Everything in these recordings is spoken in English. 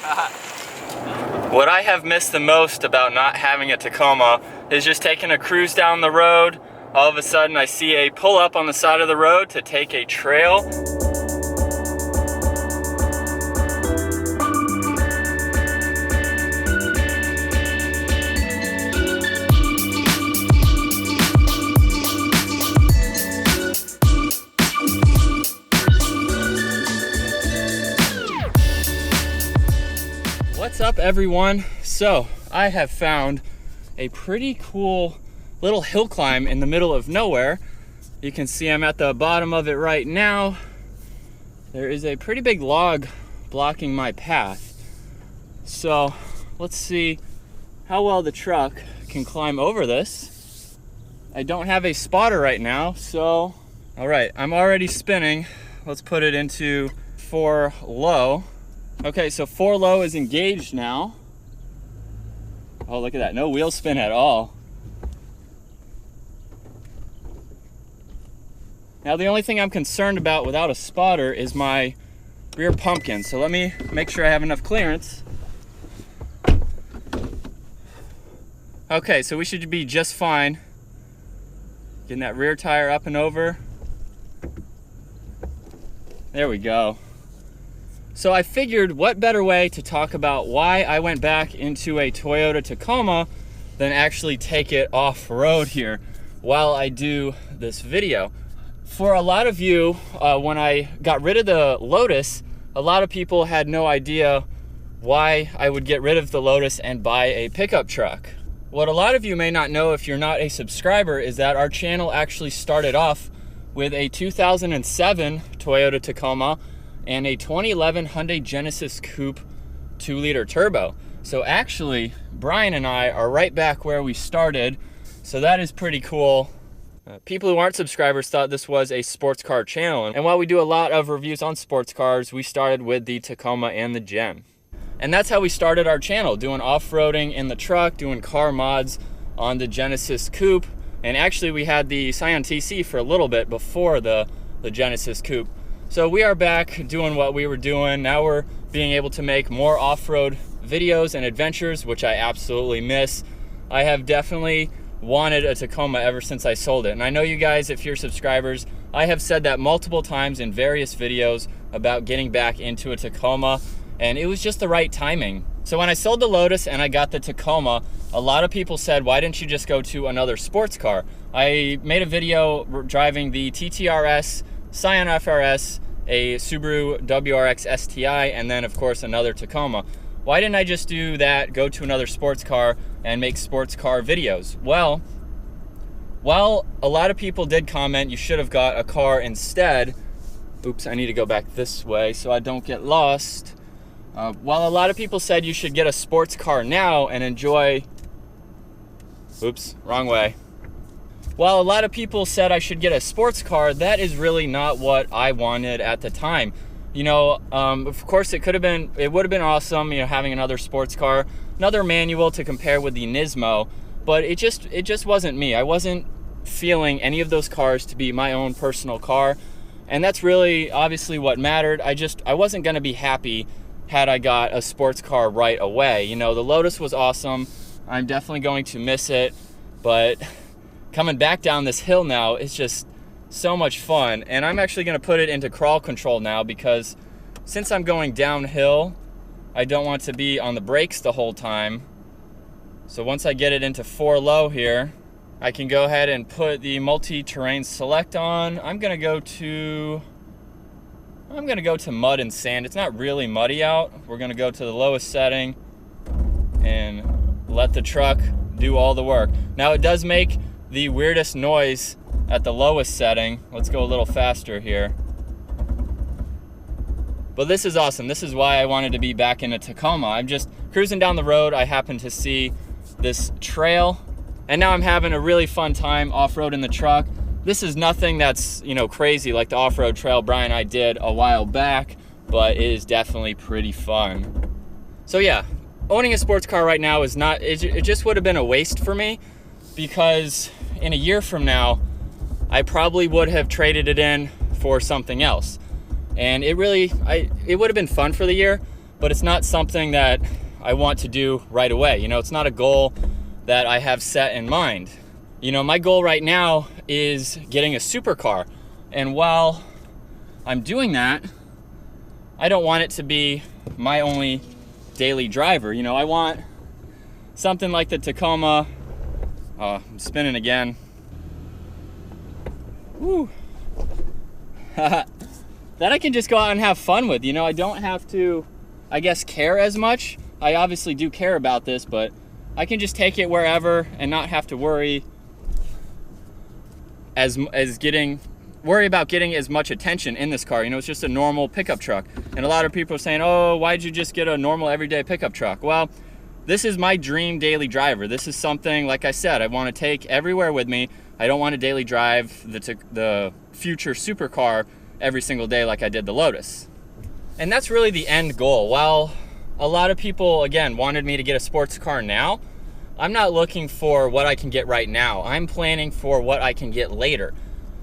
What I have missed the most about not having a Tacoma is just taking a cruise down the road. All of a sudden I see a pull up on the side of the road to take a trail. What's up, everyone? So I have found a pretty cool little hill climb in the middle of nowhere. You can see I'm at the bottom of it right now. There is a pretty big log blocking my path. So let's see how well the truck can climb over this. I don't have a spotter right now, so all right, I'm already spinning. Let's put it into 4 low. Okay, so 4 low is engaged now. Oh, look at that, no wheel spin at all. Now the only thing I'm concerned about without a spotter is my rear pumpkin. So let me make sure I have enough clearance. Okay, so we should be just fine. Getting that rear tire up and over. There we go. So I figured what better way to talk about why I went back into a Toyota Tacoma than actually take it off-road here while I do this video. For a lot of you, when I got rid of the Lotus, a lot of people had no idea why I would get rid of the Lotus and buy a pickup truck. What a lot of you may not know if you're not a subscriber is that our channel actually started off with a 2007 Toyota Tacoma and a 2011 Hyundai Genesis Coupe 2-liter turbo. So actually, Brian and I are right back where we started, so that is pretty cool. People who aren't subscribers thought this was a sports car channel, and while we do a lot of reviews on sports cars, we started with the Tacoma and the Gem. And that's how we started our channel, doing off-roading in the truck, doing car mods on the Genesis Coupe, and actually we had the Scion TC for a little bit before the Genesis Coupe. So we are back doing what we were doing. Now we're being able to make more off-road videos and adventures, which I absolutely miss. I have definitely wanted a Tacoma ever since I sold it. And I know you guys, if you're subscribers, I have said that multiple times in various videos about getting back into a Tacoma, and it was just the right timing. So when I sold the Lotus and I got the Tacoma, a lot of people said, why didn't you just go to another sports car? I made a video driving the TTRS, Scion FRS, a Subaru WRX STI, and then of course another Tacoma. Why didn't I just do that, go to another sports car and make sports car videos? Well, while a lot of people did comment you should have got a car instead, oops, I need to go back this way so I don't get lost. While a lot of people said you should get a sports car now and enjoy, oops, wrong way. While a lot of people said I should get a sports car, that is really not what I wanted at the time. You know, of course it would have been awesome, you know, having another sports car, another manual to compare with the Nismo, but it just wasn't me. I wasn't feeling any of those cars to be my own personal car, and that's really obviously what mattered. I wasn't gonna be happy had I got a sports car right away. You know, the Lotus was awesome. I'm definitely going to miss it, but coming back down this hill now is just so much fun. And I'm actually gonna put it into crawl control now because since I'm going downhill, I don't want to be on the brakes the whole time. So once I get it into 4 low here, I can go ahead and put the multi-terrain select on. I'm gonna go to mud and sand. It's not really muddy out. We're gonna go to the lowest setting and let the truck do all the work. Now it does make the weirdest noise at the lowest setting. Let's go a little faster here. But this is awesome. This is why I wanted to be back in a Tacoma. I'm just cruising down the road. I happen to see this trail, and now I'm having a really fun time off-road in the truck. This is nothing that's, you know, crazy like the off-road trail Brian and I did a while back, but it is definitely pretty fun. So yeah, owning a sports car right now is not, it just would have been a waste for me, because in a year from now, I probably would have traded it in for something else. And it would have been fun for the year, but it's not something that I want to do right away. It's not a goal that I have set in mind. My goal right now is getting a supercar. And while I'm doing that, I don't want it to be my only daily driver. I want something like the Tacoma. I'm spinning again. Woo. That I can just go out and have fun with. I don't have to, I guess, care as much. I obviously do care about this, but I can just take it wherever and not have to worry about getting as much attention in this car. It's just a normal pickup truck. And a lot of people are saying, oh, why'd you just get a normal everyday pickup truck? Well, this is my dream daily driver. This is something, like I said, I want to take everywhere with me. I don't want to daily drive the future supercar every single day like I did the Lotus. And that's really the end goal. While a lot of people, again, wanted me to get a sports car now, I'm not looking for what I can get right now. I'm planning for what I can get later.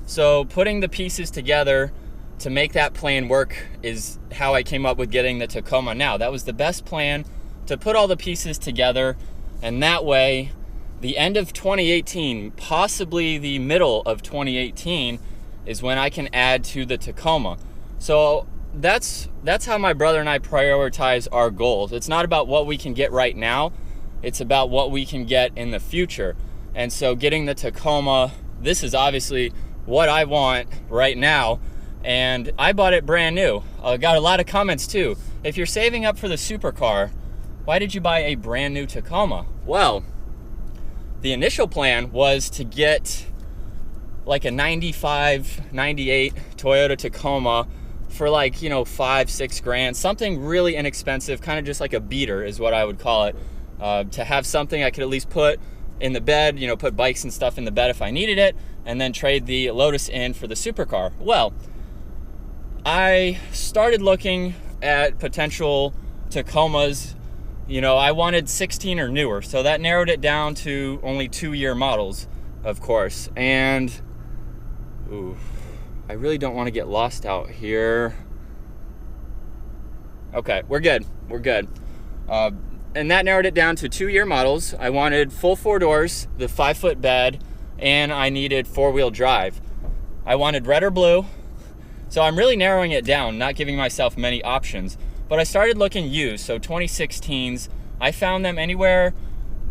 So putting the pieces together to make that plan work is how I came up with getting the Tacoma now. That was the best plan, to put all the pieces together, and that way the end of 2018, possibly the middle of 2018, is when I can add to the Tacoma. So that's how my brother and I prioritize our goals. It's not about what we can get right now, it's about what we can get in the future. And so getting the Tacoma, this is obviously what I want right now, and I bought it brand new. I got a lot of comments too. If you're saving up for the supercar, why did you buy a brand new Tacoma? Well, the initial plan was to get like a 95, 98 Toyota Tacoma for like, $5-6 grand, something really inexpensive, kind of just like a beater is what I would call it, to have something I could at least put in the bed, put bikes and stuff in the bed if I needed it, and then trade the Lotus in for the supercar. Well, I started looking at potential Tacomas. I wanted 16 or newer, so that narrowed it down to only 2-year models, of course. And I really don't want to get lost out here. Okay, we're good. And that narrowed it down to 2-year models. I wanted full 4 doors, the 5-foot bed, and I needed 4-wheel drive. I wanted red or blue. So I'm really narrowing it down, not giving myself many options. But I started looking used, so 2016s. I found them anywhere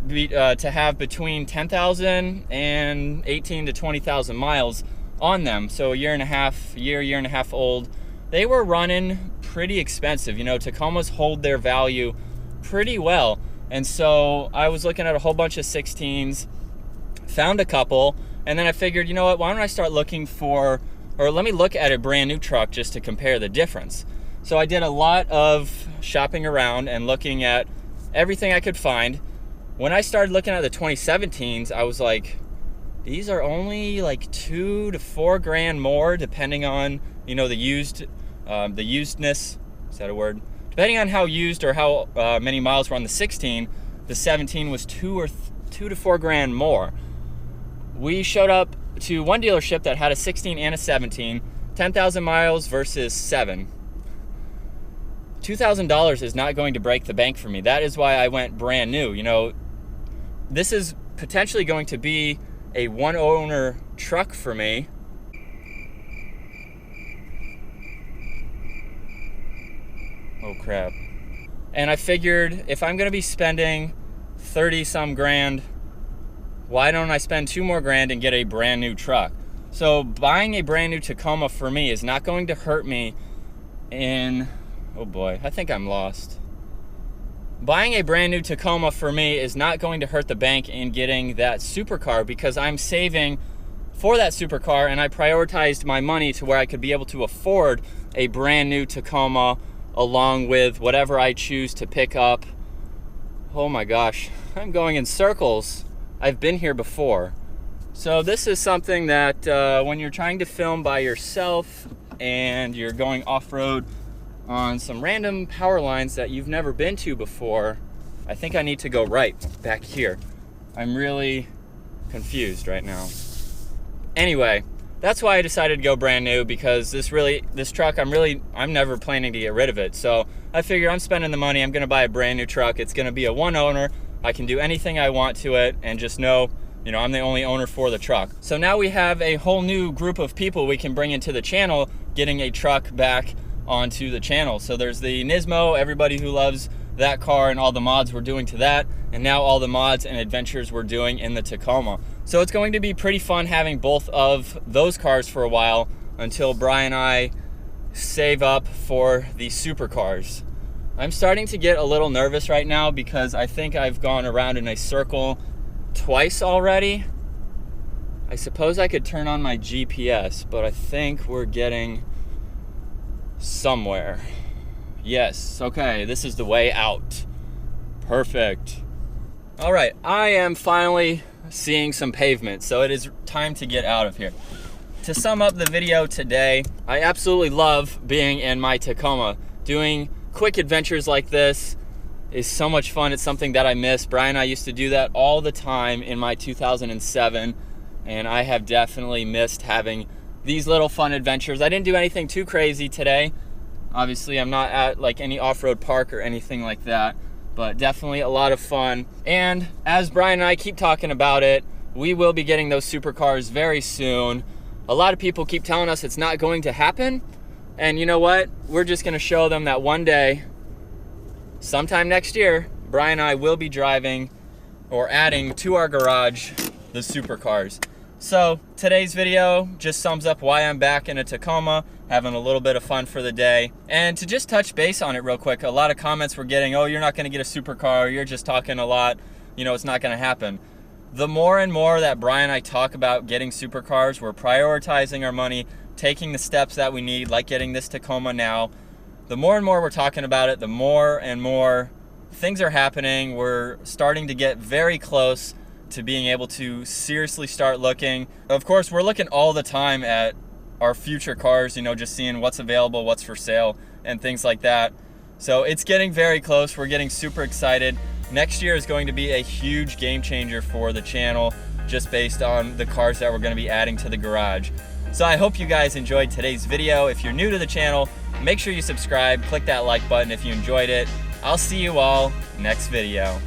to have between 10,000 and 18 to 20,000 miles on them. So year and a half old. They were running pretty expensive. Tacomas hold their value pretty well. And so I was looking at a whole bunch of 16s, found a couple, and then I figured, what, why don't I start looking for, or let me look at a brand new truck just to compare the difference. So I did a lot of shopping around and looking at everything I could find. When I started looking at the 2017s, I was like, these are only like 2 to 4 grand more, depending on, the usedness, is that a word? Depending on how used or how many miles were on the 16, the 17 was 2 to 4 grand more. We showed up to one dealership that had a 16 and a 17, 10,000 miles versus 7. $2,000 is not going to break the bank for me. That is why I went brand new. This is potentially going to be a one-owner truck for me. Oh crap. And I figured if I'm going to be spending 30-some grand, why don't I spend 2 more grand and get a brand new truck? So buying a brand new Tacoma for me is not going to hurt me in... Oh boy, I think I'm lost. Buying a brand new Tacoma for me is not going to hurt the bank in getting that supercar, because I'm saving for that supercar and I prioritized my money to where I could be able to afford a brand new Tacoma along with whatever I choose to pick up. Oh my gosh, I'm going in circles. I've been here before. So this is something that when you're trying to film by yourself and you're going off-road on some random power lines that you've never been to before, I think I need to go right back here. I'm really confused right now. Anyway, that's why I decided to go brand new, because this truck, I'm never planning to get rid of it. So I figure I'm spending the money, I'm gonna buy a brand new truck. It's gonna be a one owner. I can do anything I want to it and just know, you know, I'm the only owner for the truck. So now we have a whole new group of people we can bring into the channel, getting a truck back onto the channel. So there's the Nismo, everybody who loves that car and all the mods we're doing to that, and now all the mods and adventures we're doing in the Tacoma. So it's going to be pretty fun having both of those cars for a while until Brian and I save up for the supercars. I'm starting to get a little nervous right now because I think I've gone around in a circle twice already. I suppose I could turn on my GPS, but I think we're getting somewhere. Yes, okay, this is the way out. Perfect. All right, I am finally seeing some pavement, so it is time to get out of here. To sum up the video today, I absolutely love being in my Tacoma. Doing quick adventures like this is so much fun. It's something that I miss. Brian and I used to do that all the time in my 2007, and I have definitely missed having these little fun adventures. I didn't do anything too crazy today. Obviously, I'm not at like any off-road park or anything like that, but definitely a lot of fun. And as Brian and I keep talking about it, we will be getting those supercars very soon. A lot of people keep telling us it's not going to happen. And you know what? We're just gonna show them that one day, sometime next year, Brian and I will be driving or adding to our garage the supercars. So today's video just sums up why I'm back in a Tacoma, having a little bit of fun for the day. And to just touch base on it real quick, a lot of comments were getting, oh, you're not gonna get a supercar, you're just talking a lot, you know, it's not gonna happen. The more and more that Brian and I talk about getting supercars, we're prioritizing our money, taking the steps that we need, like getting this Tacoma now. The more and more we're talking about it, the more and more things are happening. We're starting to get very close to being able to seriously start looking. Of course, we're looking all the time at our future cars, you know, just seeing what's available, what's for sale, and things like that. So it's getting very close. We're getting super excited. Next year is going to be a huge game changer for the channel, just based on the cars that we're going to be adding to the garage. So I hope you guys enjoyed today's video. If you're new to the channel, make sure you subscribe, click that like button if you enjoyed it. I'll see you all next video.